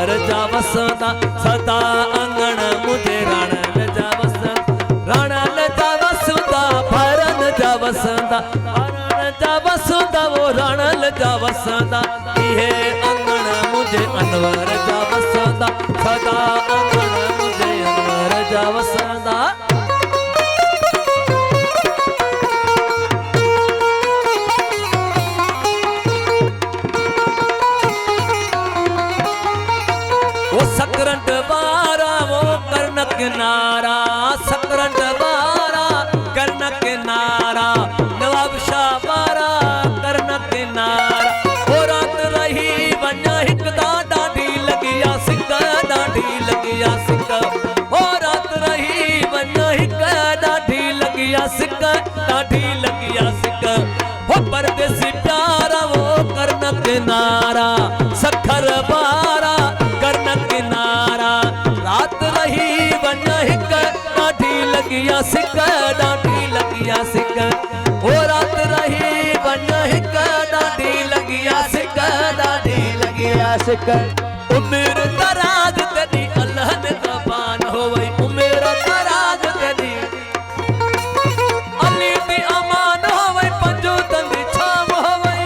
अनवर जा वसंदा सदा अंगण मुझे रणल जा वसंदा रणल जा वसंदा भरन जा वसंदा भरन जा वसंदा वो रणल जा वसंदा ये अंगण मुझे अनवर जा वसंदा सदा अंगण मुझे अनवर जा वसंदा। वो सकरंट बारा वो कर्ण किनारा सकरंट बारा कर्ण किनारा नवाब शाह बारा कर्ण किनारा वो रात रही वन्या हिक डाढ़ी लगिया सिक डाढ़ी लगिया सिक वो रात रही वन्या हिक डाढ़ी लगिया सिक डाढ़ी लगिया सिक वो परदेसी प्यारा वो कर्ण किनारा सखर बारा कर्ण किनारा रात रही वन्या हिक डाढ़ी लगिया सिक डाढ़ी लगिया सिक ओ रात रही वन्या हिक डाढ़ी लगिया सिक डाढ़ी लगिया सिक उम्र दराज तेरी अल्लाह ने ज़बान हो वई उम्र दराज तेरी अली दी अमान हो वई पंजो तंदी छाम हो वई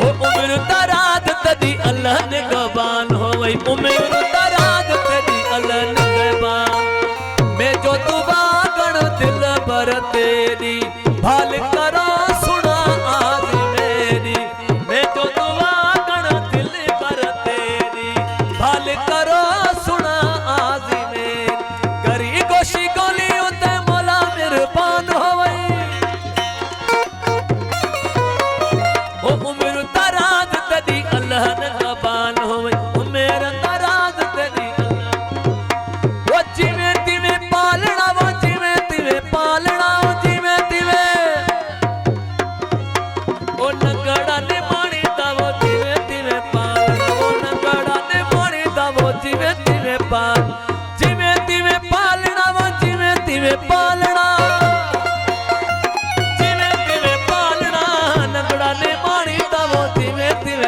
ओ उम्र दराज तेरी अल्लाह ने ज़बान हो वई उम्र दराज तेरी अल्लाह ने